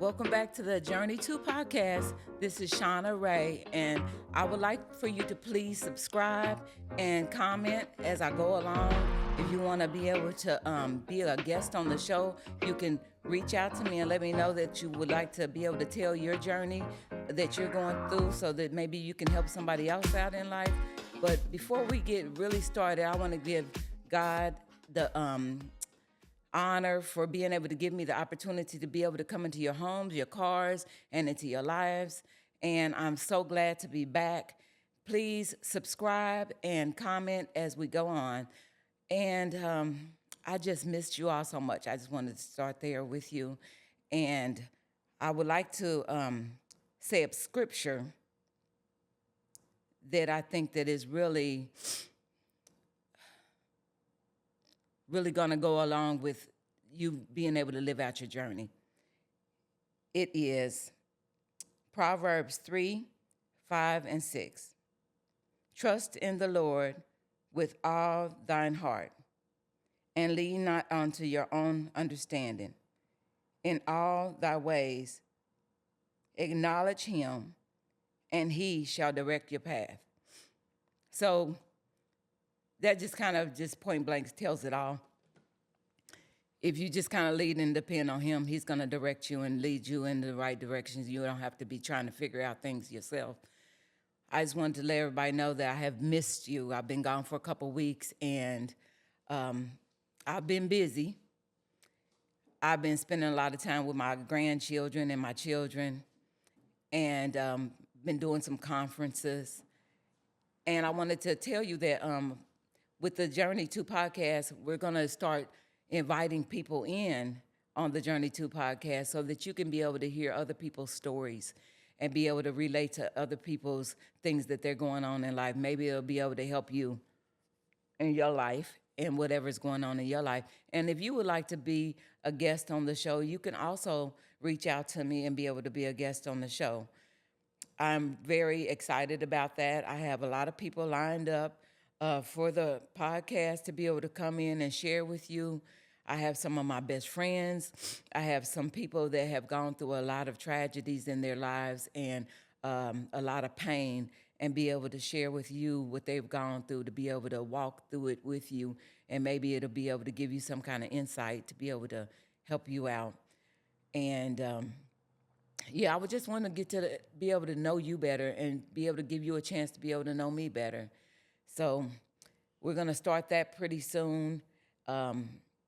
Welcome back to the Journey to podcast. This is Shauna Ray, and I would like for you to please subscribe and comment as I go along. If you want to be able to be a guest on the show, you can reach out to me and let me know that you would like to be able to tell your journey that you're going through so that maybe you can help somebody else out in life. But before we get really started, I want to give God the honor for being able to give me the opportunity to be able to come into your homes, your cars, and into your lives. And I'm so glad to be back. Please subscribe and comment as we go on. And I just missed you all so much. I just wanted to start there with you. And I would like to say a scripture that I think that is really going to go along with you being able to live out your journey. It is Proverbs 3, 5, and 6. Trust in the Lord with all thine heart, and lean not unto your own understanding. In all thy ways acknowledge him, and he shall direct your path. So that just kind of just point blank tells it all. If you just kind of lead and depend on him, he's going to direct you and lead you in the right directions. You don't have to be trying to figure out things yourself. I just wanted to let everybody know that I have missed you. I've been gone for a couple weeks, and I've been busy. I've been spending a lot of time with my grandchildren and my children, and been doing some conferences. And I wanted to tell you that with the Journey to podcast, we're going to start inviting people in on the Journey to podcast so that you can be able to hear other people's stories and be able to relate to other people's things that they're going on in life. Maybe it'll be able to help you in your life and whatever's going on in your life. And if you would like to be a guest on the show, you can also reach out to me and be able to be a guest on the show. I'm very excited about that. I have a lot of people lined up for the podcast to be able to come in and share with you. I have some of my best friends. I have some people that have gone through a lot of tragedies in their lives and a lot of pain, and be able to share with you what they've gone through, to be able to walk through it with you, and maybe it'll be able to give you some kind of insight to be able to help you out. And I would just want to be able to know you better and be able to give you a chance to be able to know me better. So we're going to start that pretty soon.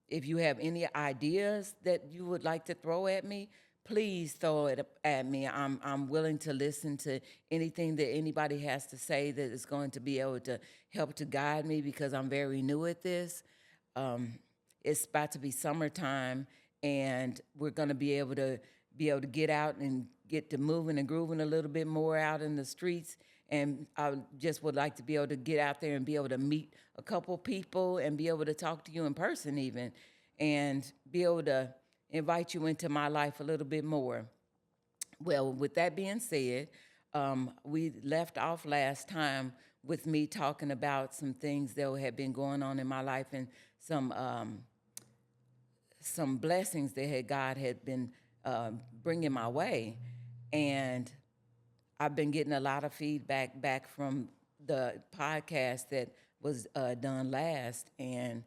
If you have any ideas that you would like to throw at me, please throw it at me. I'm willing to listen to anything that anybody has to say that is going to be able to help to guide me, because I'm very new at this. It's about to be summertime, and we're going to be able to get out and get to moving and grooving a little bit more out in the streets. And I just would like to be able to get out there and be able to meet a couple people and be able to talk to you in person even, and be able to invite you into my life a little bit more. Well, with that being said, we left off last time with me talking about some things that had been going on in my life, and some blessings that God had been bringing my way. And I've been getting a lot of feedback back from the podcast that was done last. And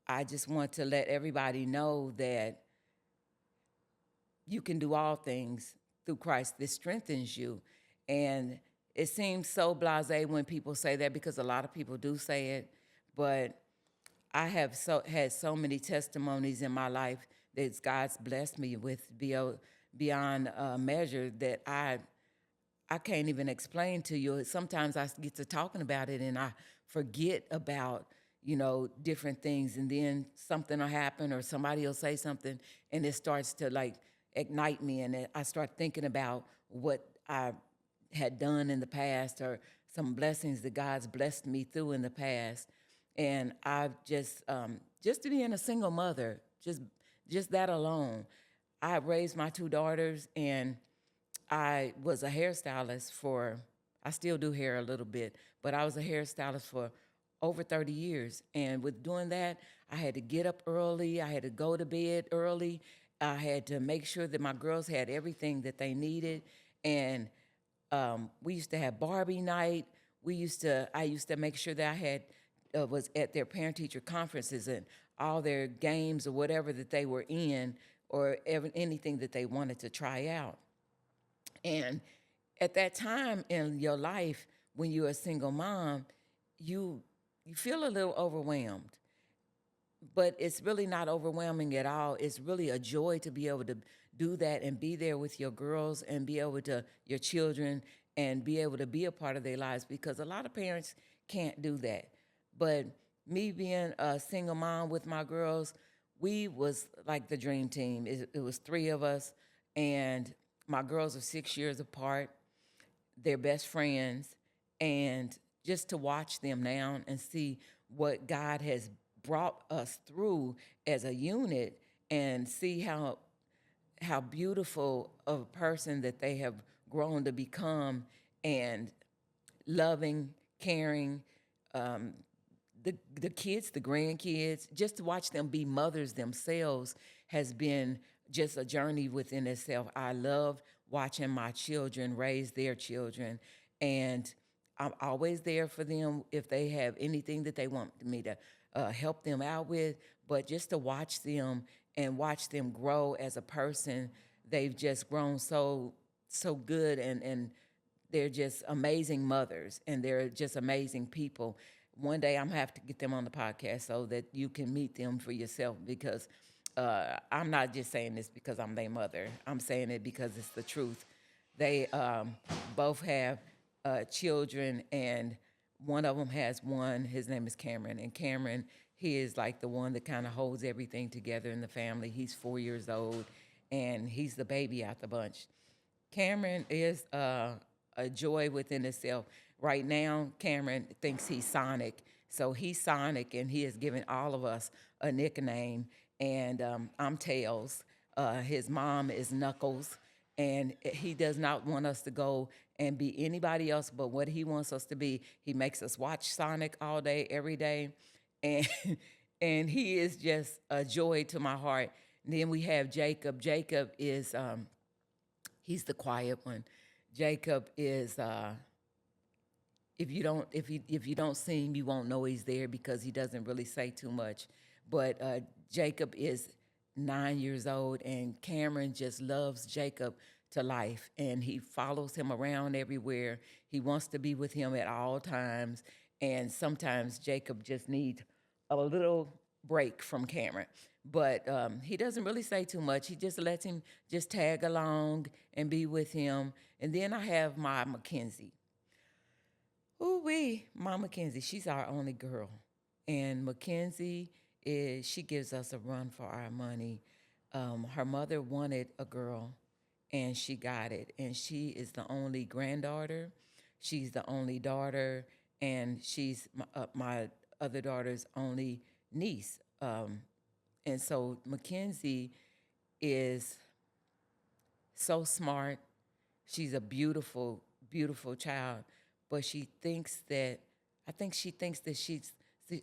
I just want to let everybody know that you can do all things through Christ that strengthens you. And it seems so blasé when people say that, because a lot of people do say it, but I have had so many testimonies in my life that God's blessed me with beyond measure that I can't even explain to you. Sometimes I get to talking about it and I forget about, different things, and then something will happen or somebody will say something and it starts to like ignite me, and I start thinking about what I had done in the past or some blessings that God's blessed me through in the past. And I've just being a single mother, just that alone. I raised my two daughters, and I was a hairstylist I still do hair a little bit, but I was a hairstylist for over 30 years. And with doing that, I had to get up early. I had to go to bed early. I had to make sure that my girls had everything that they needed. And we used to have Barbie night. I used to make sure that I had was at their parent teacher conferences and all their games or whatever that they were in, or anything that they wanted to try out. And at that time in your life, when you're a single mom, you you feel a little overwhelmed, but it's really not overwhelming at all. It's really a joy to be able to do that and be there with your girls and be able to, your children, and be able to be a part of their lives, because a lot of parents can't do that. But me being a single mom with my girls, we was like the dream team. It was three of us, and my girls are 6 years apart. They're best friends, and just to watch them now and see what God has brought us through as a unit, and see how beautiful of a person that they have grown to become, and loving, caring, um, the kids, the grandkids, just to watch them be mothers themselves has been just a journey within itself. I love watching my children raise their children, and I'm always there for them if they have anything that they want me to help them out with. But just to watch them and watch them grow as a person, they've just grown so good, and they're just amazing mothers, and they're just amazing people. One day I'm gonna have to get them on the podcast so that you can meet them for yourself, because I'm not just saying this because I'm their mother. I'm saying it because it's the truth. They both have children, and one of them has one. His name is Cameron, and Cameron, he is like the one that kind of holds everything together in the family. He's 4 years old, and he's the baby out the bunch. Cameron is a joy within itself. Right now, Cameron thinks he's Sonic. So he's Sonic, and he has given all of us a nickname. And I'm Tails. His mom is Knuckles. And he does not want us to go and be anybody else but what he wants us to be. He makes us watch Sonic all day, every day. And, and he is just a joy to my heart. And then we have Jacob. Jacob is he's the quiet one. Jacob is if you don't see him, you won't know he's there, because he doesn't really say too much. But Jacob is 9 years old, and Cameron just loves Jacob to life, and he follows him around everywhere. He wants to be with him at all times, and sometimes Jacob just needs a little break from Cameron. But he doesn't really say too much. He just lets him just tag along and be with him. And then I have my Mackenzie. Ooh-wee, my Mackenzie, she's our only girl. And Mackenzie she gives us a run for our money. Her mother wanted a girl, and she got it. And she is the only granddaughter. She's the only daughter, and she's my other daughter's only niece. And so Mackenzie is so smart. She's a beautiful, beautiful child, but I think she thinks that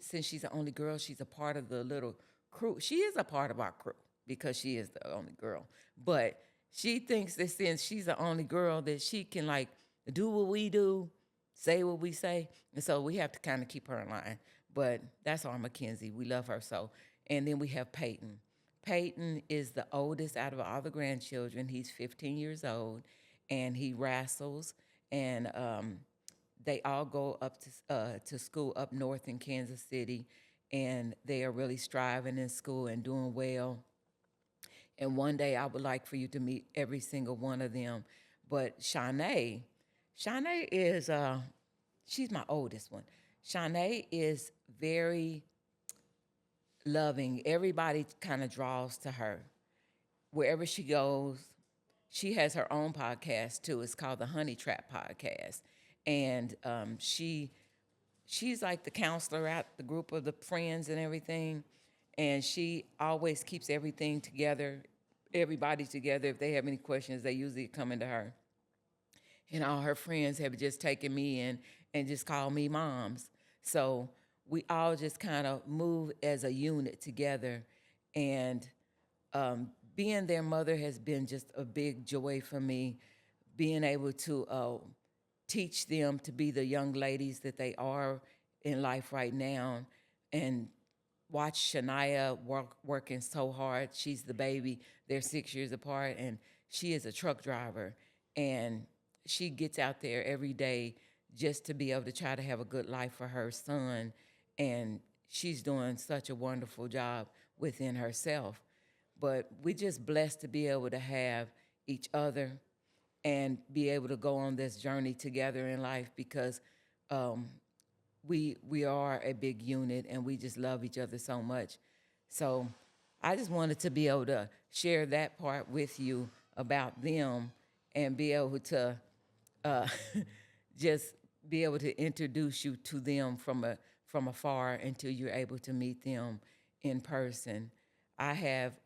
since she's the only girl, she's a part of the little crew. She is a part of our crew because she is the only girl. But she thinks that since she's the only girl, that she can like do what we do, say what we say. And so we have to kind of keep her in line. But that's our Mackenzie. We love her so. And then we have Peyton. Peyton is the oldest out of all the grandchildren. He's 15 years old, and he wrestles. And they all go up to school up north in Kansas City, and they are really striving in school and doing well. And one day I would like for you to meet every single one of them. But Shanae is she's my oldest one. Shanae is very loving. Everybody kind of draws to her. Wherever she goes, she has her own podcast too. It's called the Honey Trap Podcast. And she's like the counselor at the group of the friends and everything. And she always keeps everything together, everybody together. If they have any questions, they usually come into her. And all her friends have just taken me in and just called me moms. So we all just kind of move as a unit together, and being their mother has been just a big joy for me. Being able to teach them to be the young ladies that they are in life right now, and watch Shania working so hard. She's the baby. They're 6 years apart, and she is a truck driver. And she gets out there every day just to be able to try to have a good life for her son. And she's doing such a wonderful job within herself. But we're just blessed to be able to have each other and be able to go on this journey together in life, because um, we are a big unit and we just love each other so much. So I just wanted to be able to share that part with you about them, and be able to uh, just be able to introduce you to them from afar until you're able to meet them in person. I have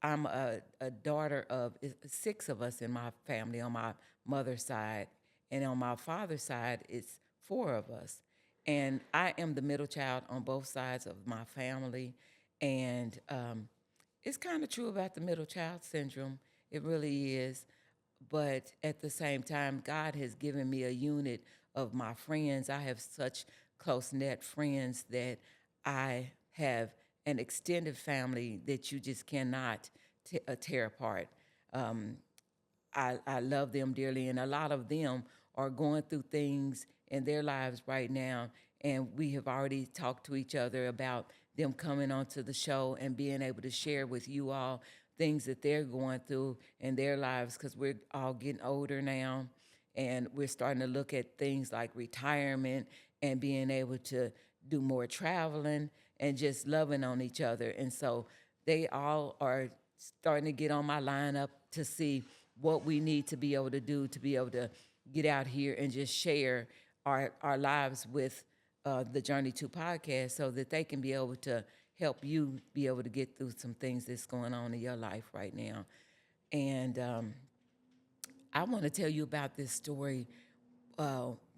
I'm a daughter of six of us in my family on my mother's side, and on my father's side, it's four of us. And I am the middle child on both sides of my family. And it's kind of true about the middle child syndrome. It really is. But at the same time, God has given me a unit of my friends. I have such close knit friends that I have an extended family that you just cannot tear apart. Um, I love them dearly, and a lot of them are going through things in their lives right now. And we have already talked to each other about them coming onto the show and being able to share with you all things that they're going through in their lives, because we're all getting older now, and we're starting to look at things like retirement and being able to do more traveling and just loving on each other. And so they all are starting to get on my lineup to see what we need to be able to do to be able to get out here and just share our lives with the Journey to podcast, so that they can be able to help you be able to get through some things that's going on in your life right now. And I want to tell you about this story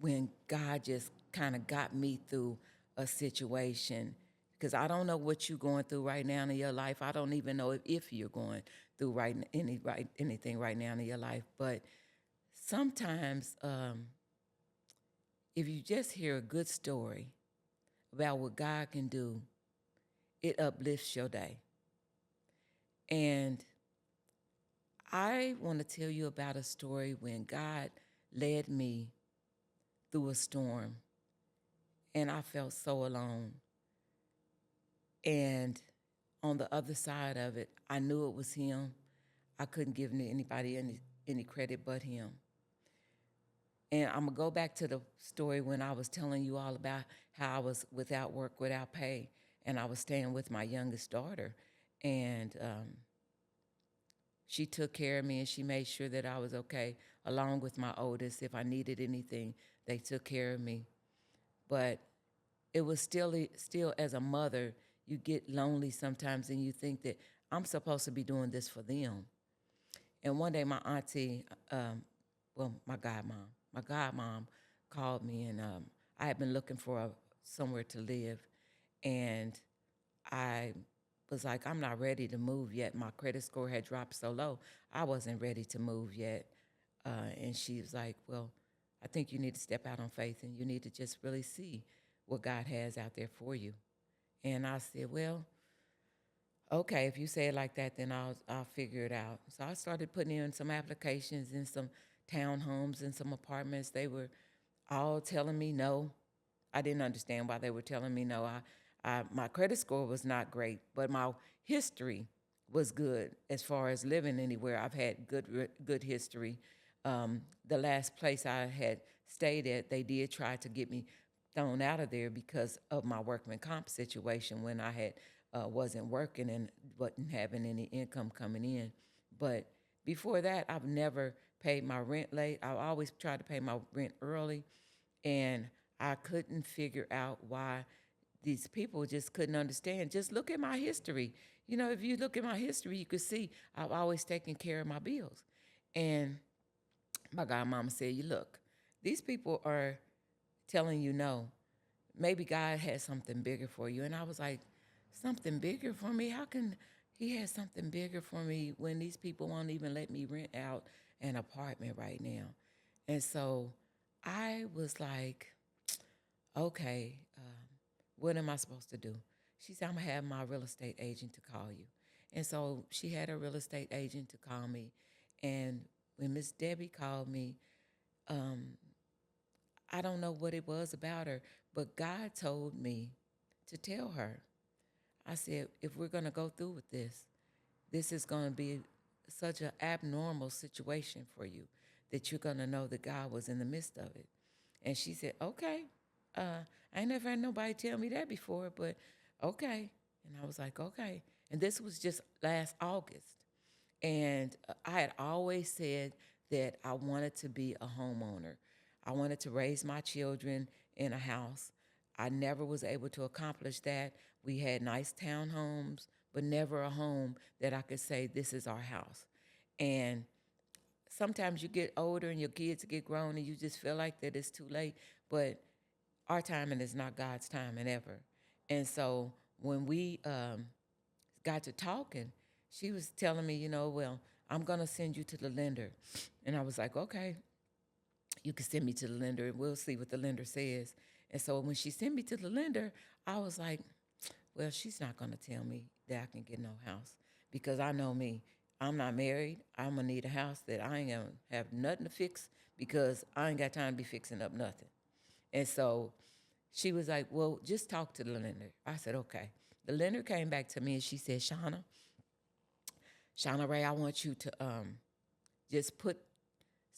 when God just kind of got me through a situation. Because I don't know what you're going through right now in your life. I don't even know if you're going through anything right now in your life. But sometimes, if you just hear a good story about what God can do, it uplifts your day. And I want to tell you about a story when God led me through a storm and I felt so alone. And on the other side of it, I knew it was Him. I couldn't give anybody any credit but Him. And I'm going to go back to the story when I was telling you all about how I was without work, without pay, and I was staying with my youngest daughter. And she took care of me, and she made sure that I was okay, along with my oldest. If I needed anything, they took care of me. But it was still as a mother, you get lonely sometimes, and you think that I'm supposed to be doing this for them. And one day my auntie, my godmom called me, and I had been looking for somewhere to live. And I was like, I'm not ready to move yet. My credit score had dropped so low, I wasn't ready to move yet. And she was like, well, I think you need to step out on faith, and you need to just really see what God has out there for you. And I said, well, okay, if you say it like that, then I'll figure it out. So I started putting in some applications in some townhomes and some apartments. They were all telling me no. I didn't understand why they were telling me no. My credit score was not great, but my history was good as far as living anywhere. I've had good history. The last place I had stayed at, they did try to get me thrown out of there because of my workman comp situation when I had wasn't working and wasn't having any income coming in. But before that, I've never paid my rent late. I always tried to pay my rent early, and I couldn't figure out why these people just couldn't understand. Just look at my history. You know, if you look at my history, you could see I've always taken care of my bills. And my godmama said, you look, these people are telling you no. Maybe God has something bigger for you. And I was like, something bigger for me? How can He has something bigger for me when these people won't even let me rent out an apartment right now. And so I was like, okay, what am I supposed to do? She said, I'm going to have my real estate agent to call you. And so she had a real estate agent to call me. And when Miss Debbie called me, um, I don't know what it was about her, but God told me to tell her. I said, if we're going to go through with this is going to be such an abnormal situation for you that you're going to know that God was in the midst of it. And she said, okay. I ain't never had nobody tell me that before, but okay. And I was like, okay. And this was just last August. And I had always said that I wanted to be a homeowner. I wanted to raise my children in a house. I never was able to accomplish that. We had nice townhomes, but never a home that I could say, this is our house. And sometimes you get older and your kids get grown and you just feel like that it's too late. But our timing is not God's timing ever. And so when we got to talking, she was telling me, well, I'm going to send you to the lender. And I was like, okay, you can send me to the lender and we'll see what the lender says. And so when she sent me to the lender, I was like, well, she's not going to tell me that I can get no house because I know me. I'm not married. I'm going to need a house that I ain't going to have nothing to fix because I ain't got time to be fixing up nothing. And so she was like, well, just talk to the lender. I said, okay. The lender came back to me and she said, Shauna Ray, I want you to just put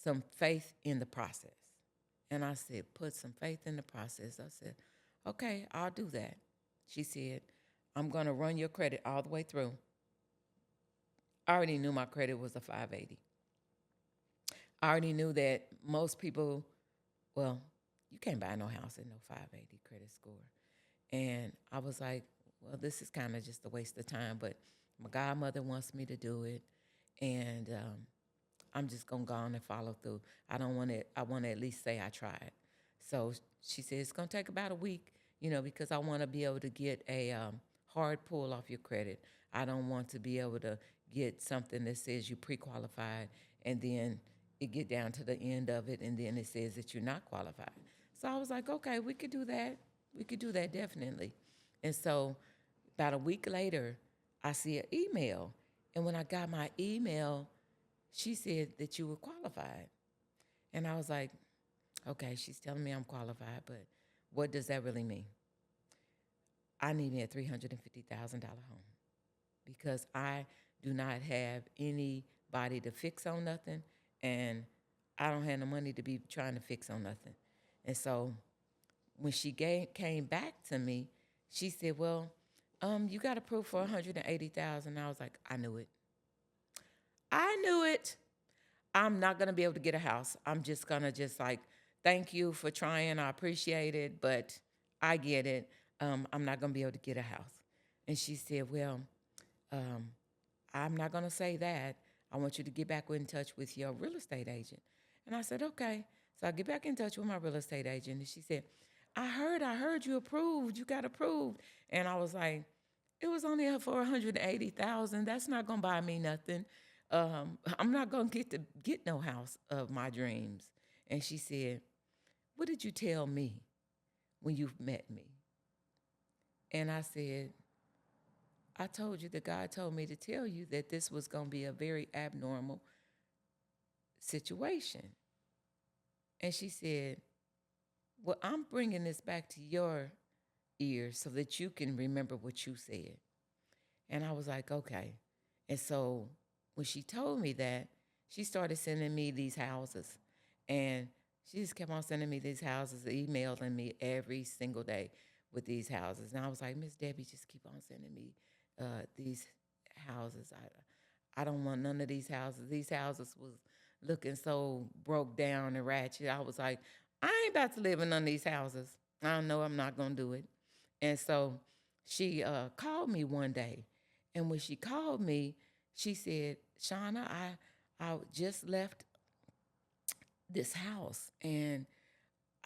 some faith in the process. And I said, put some faith in the process. I said, okay, I'll do that. She said, I'm going to run your credit all the way through. I already knew my credit was a 580. I already knew that most people, well, you can't buy no house at no 580 credit score. And I was like, well, this is kind of just a waste of time, but my godmother wants me to do it. And I'm just going to go on and follow through. I want to at least say I tried. So she said, it's going to take about a week, because I want to be able to get a hard pull off your credit. I don't want to be able to get something that says you pre-qualified and then it get down to the end of it and then it says that you're not qualified. So I was like, okay, we could do that. We could do that definitely. And so about a week later, I see an email. And when I got my email, she said that you were qualified. And I was like, okay, she's telling me I'm qualified, but what does that really mean? I need me a $350,000 home because I do not have anybody to fix on nothing, and I don't have the money to be trying to fix on nothing. And so when she came back to me, she said, well, you got approved for $180,000. I was like, I knew it. I knew it. I'm not going to be able to get a house. I'm just going to thank you for trying. I appreciate it, but I get it. I'm not going to be able to get a house. And she said, well, I'm not going to say that. I want you to get back in touch with your real estate agent. And I said, okay. So I get back in touch with my real estate agent. And she said, I heard you approved. You got approved. And I was like, it was only for 180,000. That's not going to buy me nothing. I'm not going to get no house of my dreams. And she said, what did you tell me when you met me? And I said, I told you that God told me to tell you that this was going to be a very abnormal situation. And she said, well, I'm bringing this back to your ears so that you can remember what you said. And I was like, okay. And so when she told me that, she started sending me these houses. And she just kept on sending me these houses, emailing me every single day with these houses. And I was like, Miss Debbie, just keep on sending me these houses. I don't want none of these houses. These houses was looking so broke down and ratchet. I was like, I ain't about to live in none of these houses. I know I'm not going to do it. And so she called me one day. And when she called me, she said, Shauna, I just left this house. And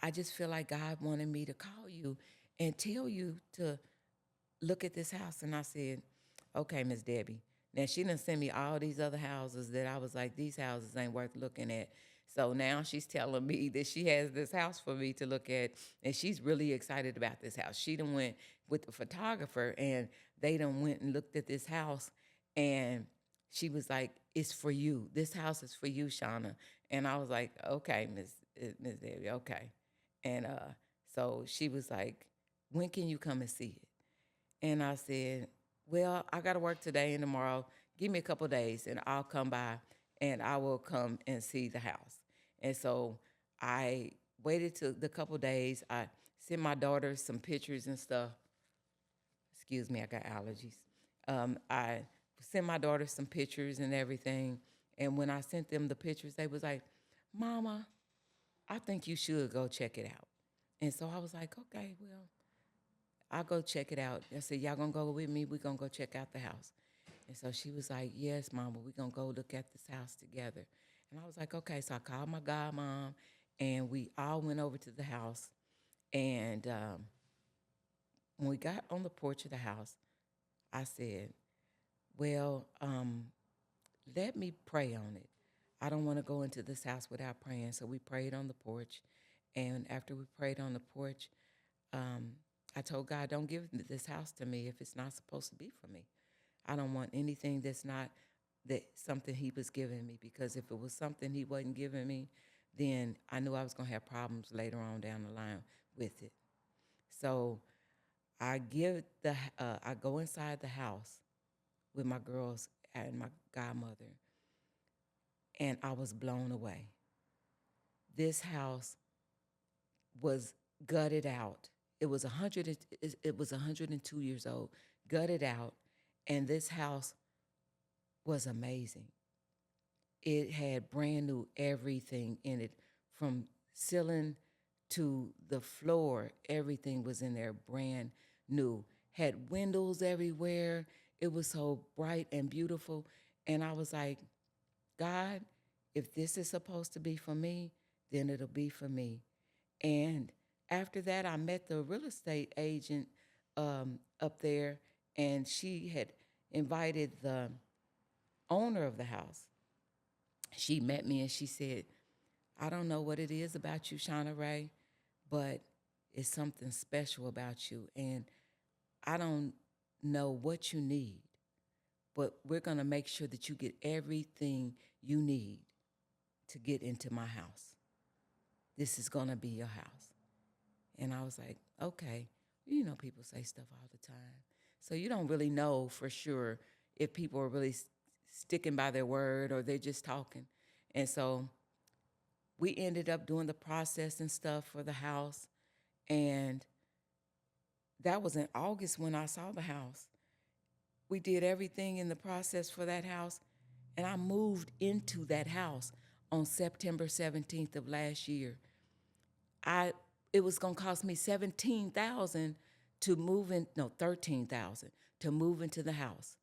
I just feel like God wanted me to call you and tell you to look at this house. And I said, okay, Miss Debbie, Now she done sent me all these other houses that I was like, these houses ain't worth looking at. So now she's telling me that she has this house for me to look at, and she's really excited about this house. She done went with the photographer, and they done went and looked at this house, and she was like, "It's for you. This house is for you, Shauna." And I was like, "Okay, Miss Debbie, okay." And so she was like, "When can you come and see it?" And I said, "Well, I got to work today and tomorrow. Give me a couple days and I'll come by and I will come and see the house." And so I waited till the couple days. I sent my daughter some pictures and stuff. Excuse me, I got allergies. I sent my daughter some pictures and everything. And when I sent them the pictures, they was like, "Mama, I think you should go check it out." And so I was like, "Okay, well, I'll go check it out." I said, "Y'all gonna go with me? We're gonna go check out the house." And so she was like, "Yes, Mama, we're gonna go look at this house together." And I was like, "Okay." So I called my godmom, and we all went over to the house. And when we got on the porch of the house, I said, "Well, let me pray on it. I don't want to go into this house without praying." So we prayed on the porch. And after we prayed on the porch, um, I told God, "Don't give this house to me if it's not supposed to be for me. I don't want anything that's not that something He was giving me, because if it was something He wasn't giving me, then I knew I was going to have problems later on down the line with it." So I go inside the house with my girls and my godmother, and I was blown away. This house was gutted out. It was 102 years old, gutted out, and this house was amazing. It had brand new everything in it, from ceiling to the floor. Everything was in there brand new. Had windows everywhere. It was so bright and beautiful. And I was like, "God, if this is supposed to be for me, then it'll be for me." And after that, I met the real estate agent up there, and she had invited the owner of the house. She met me and she said, "I don't know what it is about you, Shauna Ray, but it's something special about you. And I don't know what you need, but we're going to make sure that you get everything you need to get into my house. This is going to be your house." And I was like, "Okay." You know, people say stuff all the time. So you don't really know for sure if people are really sticking by their word or they're just talking. And so we ended up doing the process and stuff for the house. And that was in August when I saw the house. We did everything in the process for that house. And I moved into that house on September 17th of last year. It was gonna cost me 17,000 to move in, no, 13,000 to move into the house.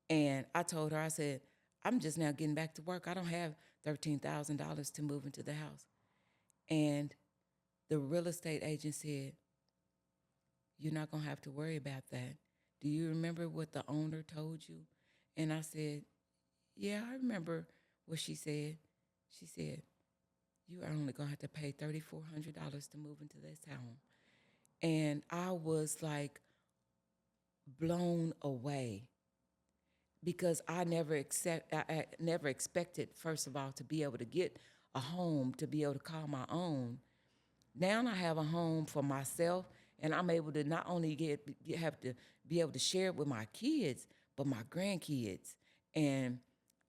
And I told her, I said, "I'm just now getting back to work. I don't have $13,000 to move into the house." And the real estate agent said, "You're not gonna have to worry about that. Do you remember what the owner told you?" And I said, "Yeah, I remember what she said." She said, "You are only gonna have to pay $3,400 to move into this home." And I was like blown away, because I never expected, first of all, to be able to get a home to be able to call my own. Now I have a home for myself, and I'm able to not only have to be able to share it with my kids, but my grandkids. And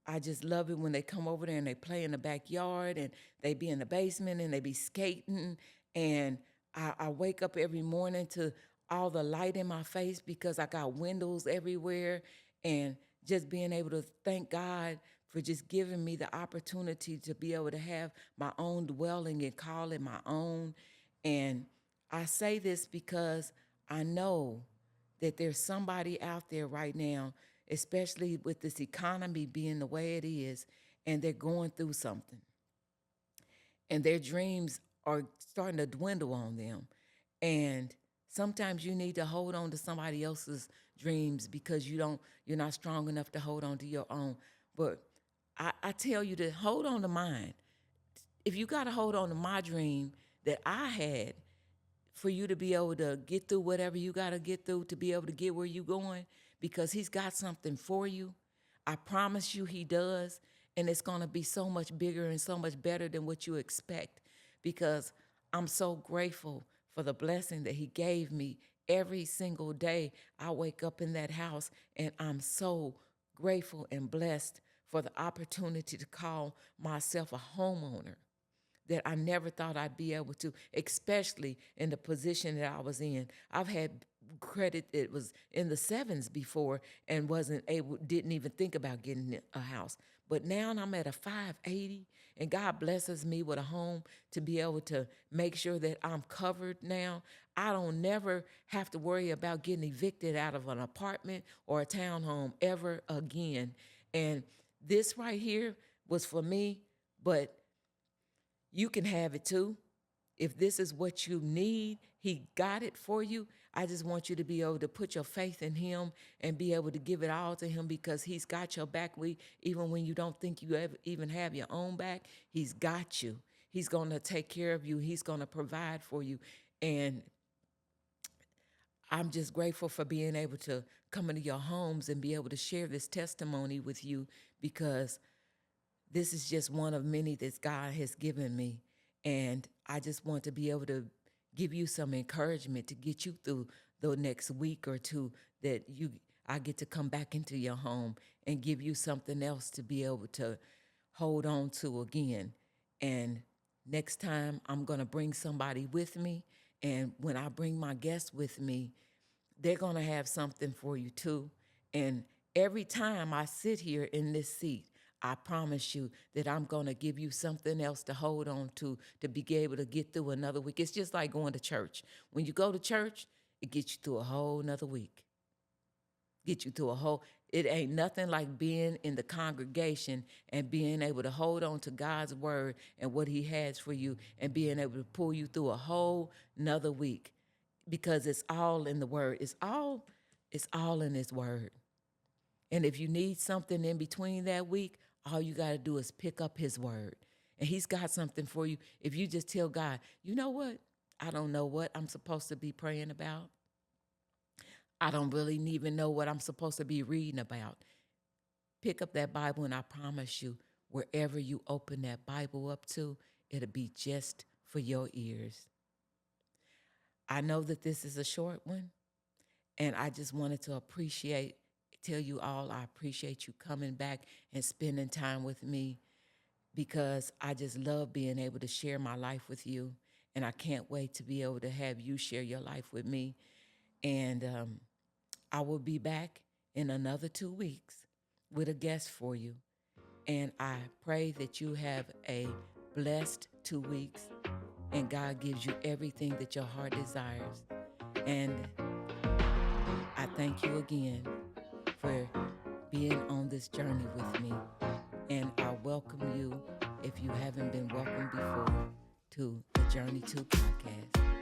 I just love it when they come over there and they play in the backyard, and they be in the basement and they be skating. And I wake up every morning to all the light in my face because I got windows everywhere, and just being able to thank God for just giving me the opportunity to be able to have my own dwelling and call it my own. And I say this because I know that there's somebody out there right now, especially with this economy being the way it is, and they're going through something. And their dreams are starting to dwindle on them. And Sometimes you need to hold on to somebody else's dreams because you're not strong enough to hold on to your own. But I tell you to hold on to mine. If you got to hold on to my dream that I had for you to be able to get through whatever you got to get through to be able to get where you're going, because he's got something for you. I promise you he does. And it's going to be so much bigger and so much better than what you expect, because I'm so grateful for the blessing that he gave me every single day. I wake up in that house and I'm so grateful and blessed for the opportunity to call myself a homeowner that I never thought I'd be able to, especially in the position that I was in. I've had credit that was in the sevens before and didn't even think about getting a house. But now I'm at a 580, and God blesses me with a home to be able to make sure that I'm covered now. I don't never have to worry about getting evicted out of an apartment or a townhome ever again. And this right here was for me, but you can have it too. If this is what you need, he got it for you. I just want you to be able to put your faith in him and be able to give it all to him, because he's got your back. Even when you don't think you even have your own back, he's got you. He's going to take care of you. He's going to provide for you. And I'm just grateful for being able to come into your homes and be able to share this testimony with you, because this is just one of many that God has given me. And I just want to be able to give you some encouragement to get you through the next week or two, that I get to come back into your home and give you something else to be able to hold on to again. And next time I'm going to bring somebody with me. And when I bring my guests with me, they're going to have something for you too. And every time I sit here in this seat, I promise you that I'm going to give you something else to hold on to be able to get through another week. It's just like going to church. When you go to church, it gets you through a whole nother week. It ain't nothing like being in the congregation and being able to hold on to God's word and what he has for you, and being able to pull you through a whole nother week, because it's all in the word. It's all in his word. And if you need something in between that week, all you got to do is pick up his word. And he's got something for you. If you just tell God, you know what? I don't know what I'm supposed to be praying about. I don't really even know what I'm supposed to be reading about. Pick up that Bible, and I promise you, wherever you open that Bible up to, it'll be just for your ears. I know that this is a short one, and I just wanted to tell you all I appreciate you coming back and spending time with me, because I just love being able to share my life with you, and I can't wait to be able to have you share your life with me. And I will be back in another 2 weeks with a guest for you. And I pray that you have a blessed 2 weeks, and God gives you everything that your heart desires. And I thank you again for being on this journey with me. And I welcome you, if you haven't been welcomed before, to the Journey 2 podcast.